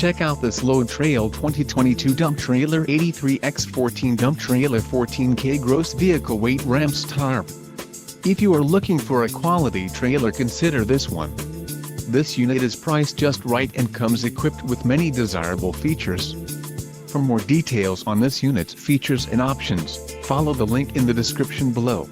Check out this Load Trail 2022 dump trailer 83x14 dump trailer 14K gross vehicle weight ramps tarp. If you are looking for a quality trailer, consider this one. This unit is priced just right and comes equipped with many desirable features. For more details on this unit's features and options, follow the link in the description below.